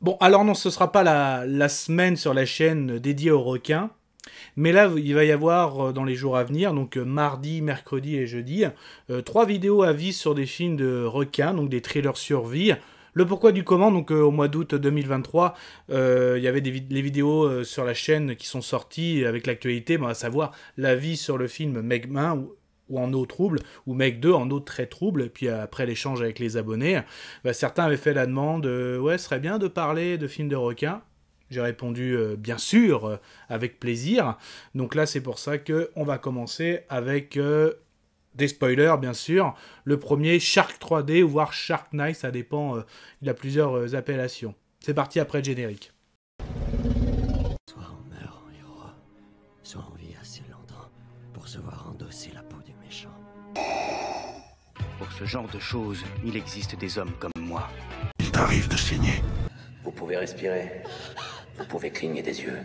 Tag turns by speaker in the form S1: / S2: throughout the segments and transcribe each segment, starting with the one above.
S1: Bon, alors non, ce sera pas la semaine sur la chaîne dédiée aux requins. Mais là, il va y avoir, dans les jours à venir, donc mardi, mercredi et jeudi, 3 vidéos à vie sur des films de requins, donc des trailers survie. Le pourquoi du comment, donc au mois d'août 2023, il y avait les vidéos sur la chaîne qui sont sorties avec l'actualité, à savoir l'avis sur le film Meg 1 ou en eau trouble, ou Meg 2 en eau très trouble, et puis après l'échange avec les abonnés, certains avaient fait la demande, ouais, ce serait bien de parler de films de requins. J'ai répondu bien sûr, avec plaisir. Donc là, c'est pour ça qu'on va commencer avec des spoilers, bien sûr. Le premier, Shark 3D, voire Shark Night, ça dépend, il a plusieurs appellations. C'est parti après le générique.
S2: Soit on meurt en héros, soit on vit assez longtemps pour se voir endosser la peau du méchant.
S3: Pour ce genre de choses, il existe des hommes comme moi.
S4: Il t'arrive de saigner.
S5: Vous pouvez respirer. Vous pouvez cligner des yeux.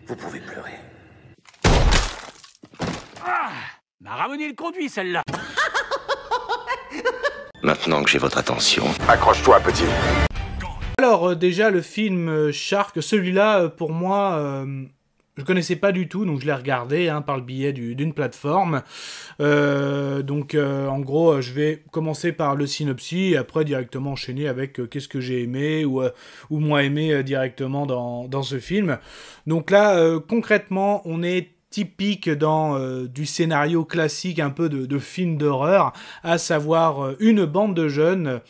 S5: Vous pouvez pleurer.
S3: Ah, m'a ramené le conduit, celle-là.
S4: Maintenant que j'ai votre attention.
S6: Accroche-toi, petit.
S1: Alors, déjà, le film Shark, celui-là, pour moi, je connaissais pas du tout, donc je l'ai regardé par le biais d'une plateforme. En gros, je vais commencer par le synopsis et après directement enchaîner avec qu'est-ce que j'ai aimé ou moins aimé directement dans ce film. Donc là, concrètement, on est typique dans du scénario classique un peu de film d'horreur, à savoir une bande de jeunes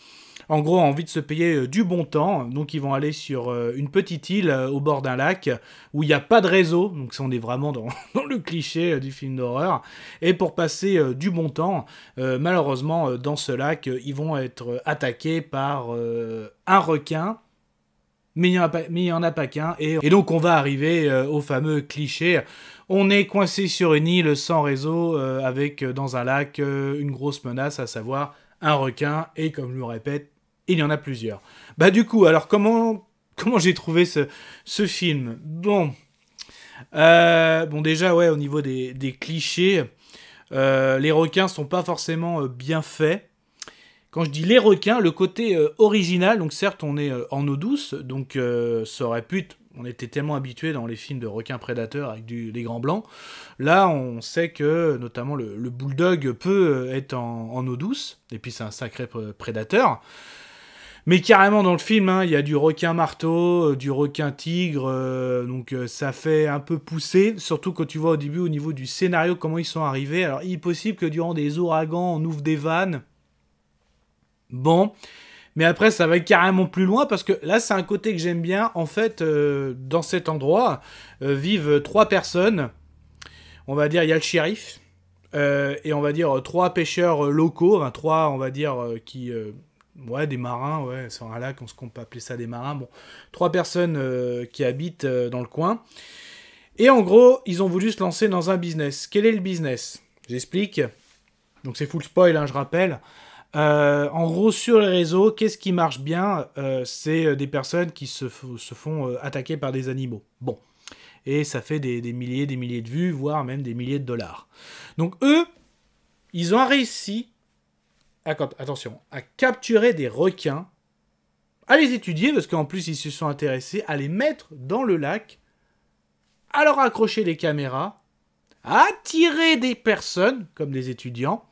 S1: en gros, envie de se payer du bon temps. Donc, ils vont aller sur une petite île au bord d'un lac où il n'y a pas de réseau. Donc, on est vraiment dans le cliché du film d'horreur. Et pour passer du bon temps, malheureusement, dans ce lac, ils vont être attaqués par un requin. Mais il n'y en a pas qu'un. Et donc, on va arriver au fameux cliché. On est coincé sur une île sans réseau avec, dans un lac, une grosse menace, à savoir un requin. Et comme je le répète, il y en a plusieurs. Du coup, alors comment j'ai trouvé ce film ? Bon, déjà, ouais, au niveau des clichés, les requins sont pas forcément bien faits. Quand je dis les requins, le côté original, donc certes, on est en eau douce, donc ça aurait pu... On était tellement habitués dans les films de requins prédateurs avec les grands blancs. Là, on sait que, notamment, le bulldog peut être en eau douce, et puis c'est un sacré prédateur. Mais carrément dans le film, il y a du requin marteau, du requin tigre, donc ça fait un peu pousser, surtout quand tu vois au début au niveau du scénario comment ils sont arrivés. Alors il est possible que durant des ouragans on ouvre des vannes, bon, mais après ça va être carrément plus loin parce que là c'est un côté que j'aime bien. En fait, dans cet endroit vivent 3 personnes, on va dire il y a le shérif, et on va dire 3 pêcheurs locaux, 3 on va dire qui... Ouais, des marins, ouais, sur un lac, on peut appeler ça des marins. Bon, 3 personnes qui habitent dans le coin. Et en gros, ils ont voulu se lancer dans un business. Quel est le business ? J'explique. Donc c'est full spoil, je rappelle. En gros, sur les réseaux, qu'est-ce qui marche bien ? C'est des personnes qui se font attaquer par des animaux. Bon. Et ça fait des milliers de vues, voire même des milliers de dollars. Donc eux, ils ont réussi... Attention, à capturer des requins, à les étudier, parce qu'en plus ils se sont intéressés, à les mettre dans le lac, à leur accrocher des caméras, à attirer des personnes, comme des étudiants,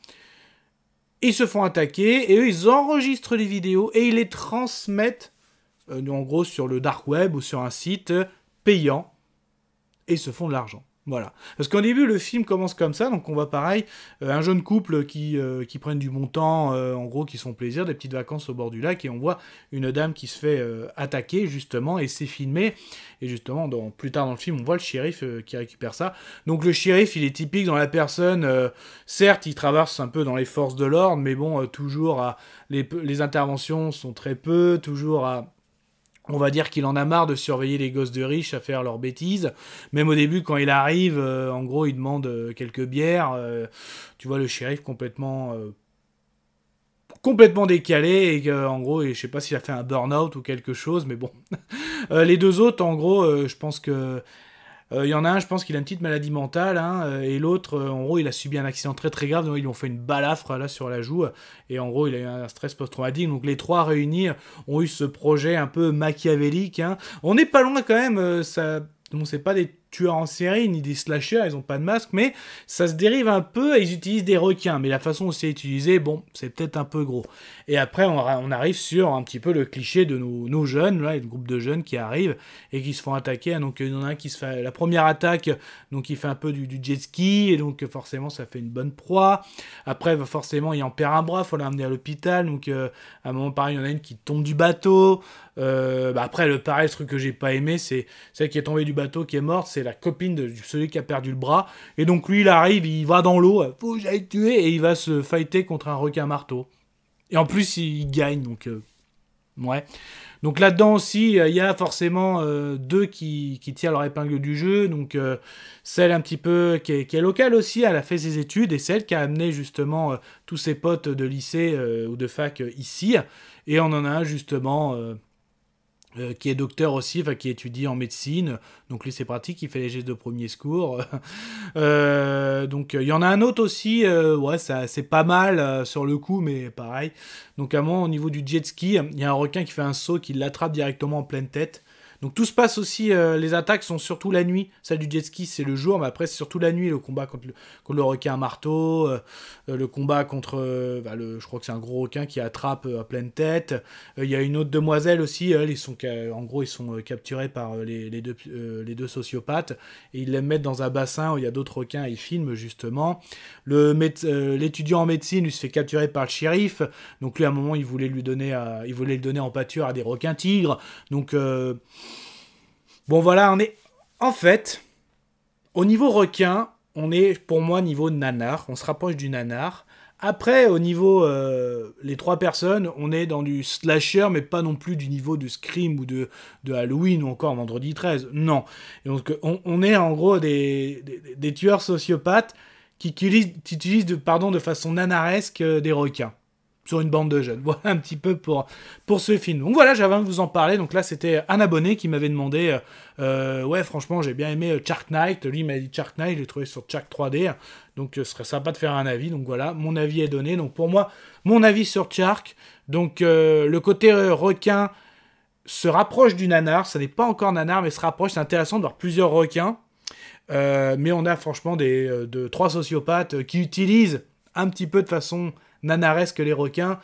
S1: ils se font attaquer, et eux ils enregistrent les vidéos, et ils les transmettent, en gros sur le dark web, ou sur un site payant, et ils se font de l'argent. Voilà. Parce qu'au début, le film commence comme ça, donc on voit pareil, un jeune couple qui prennent du bon temps, en gros, qui se font plaisir, des petites vacances au bord du lac, et on voit une dame qui se fait attaquer, justement, et c'est filmé, et justement, plus tard dans le film, on voit le shérif qui récupère ça. Donc le shérif, il est typique dans la personne, certes, il traverse un peu dans les forces de l'ordre, mais bon, toujours, les interventions sont très peu, toujours à... On va dire qu'il en a marre de surveiller les gosses de riches à faire leurs bêtises. Même au début, quand il arrive, en gros, il demande quelques bières. Tu vois le shérif complètement décalé. Et en gros, je sais pas s'il a fait un burn-out ou quelque chose, mais bon. Les 2 autres, en gros, je pense que... Il y en a un, je pense qu'il a une petite maladie mentale, hein, et l'autre, en gros, il a subi un accident très très grave, donc ils lui ont fait une balafre là sur la joue, et en gros, il a eu un stress post-traumatique. Donc les trois réunis ont eu ce projet un peu machiavélique, hein. On n'est pas loin quand même, ça... Bon, c'est pas des tueurs en série ni des slashers, ils ont pas de masque, mais ça se dérive un peu et ils utilisent des requins. Mais la façon dont c'est utilisé, bon, c'est peut-être un peu gros. Et après, on arrive sur un petit peu le cliché de nos jeunes, là, le groupe de jeunes qui arrivent et qui se font attaquer. Donc il y en a un qui se fait la première attaque, donc il fait un peu du jet ski, et donc forcément ça fait une bonne proie. Après, forcément, il en perd un bras, il faut l'amener à l'hôpital. Donc à un moment pareil, il y en a une qui tombe du bateau. Après, le truc que j'ai pas aimé, c'est celle qui est tombée du bateau, qui est morte, c'est la copine de celui qui a perdu le bras. Et donc lui, il arrive, il va dans l'eau, faut que j'aille tuer, et il va se fighter contre un requin marteau. Et en plus, il gagne, donc ouais. Donc là-dedans aussi, il y a forcément deux qui tirent leur épingle du jeu. Donc celle un petit peu qui est locale aussi, elle a fait ses études, et celle qui a amené justement tous ses potes de lycée ou de fac ici. Et on en a un justement... qui est docteur aussi, enfin qui étudie en médecine, donc lui c'est pratique, il fait les gestes de premier secours. Donc il y en a un autre aussi, ouais, c'est pas mal sur le coup, mais pareil. Donc à moi, au niveau du jet ski, il y a un requin qui fait un saut, qui l'attrape directement en pleine tête. Donc tout se passe aussi, les attaques sont surtout la nuit. Celle du jet ski, c'est le jour, mais après c'est surtout la nuit, le combat contre le requin à marteau, le combat contre, je crois que c'est un gros requin qui attrape à pleine tête. Il y a une autre demoiselle aussi, ils sont capturés par les deux sociopathes, et ils les mettent dans un bassin où il y a d'autres requins, et ils filment justement. L'étudiant en médecine, lui, se fait capturer par le shérif, donc lui à un moment il voulait le donner en pâture à des requins tigres, donc... Bon voilà, on est... En fait, au niveau requin, on est pour moi niveau nanar, on se rapproche du nanar. Après, au niveau les trois personnes, on est dans du slasher, mais pas non plus du niveau de Scream ou de Halloween ou encore Vendredi 13. Non. Et donc on est en gros des tueurs sociopathes qui utilisent de façon nanaresque des requins sur une bande de jeunes. Voilà un petit peu pour ce film. Donc voilà, j'avais envie de vous en parler. Donc là, c'était un abonné qui m'avait demandé ouais, franchement, j'ai bien aimé Shark Knight. Lui, il m'a dit Shark Knight, je l'ai trouvé sur Shark 3D. Donc ce serait sympa de faire un avis. Donc voilà, mon avis est donné. Donc pour moi, mon avis sur Shark. Donc le côté requin se rapproche du nanar. Ça n'est pas encore nanar, mais se rapproche. C'est intéressant de voir plusieurs requins. Mais on a franchement trois sociopathes qui utilisent un petit peu de façon nanaresque les requins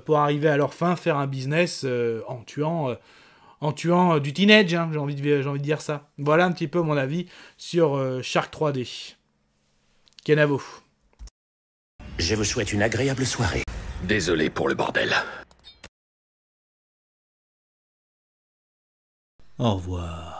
S1: pour arriver à leur fin, faire un business en tuant du teenage, hein, j'ai envie de dire ça. Voilà un petit peu mon avis sur Shark 3D. Kenavo.
S2: Je vous souhaite une agréable soirée.
S4: Désolé pour le bordel.
S6: Au revoir.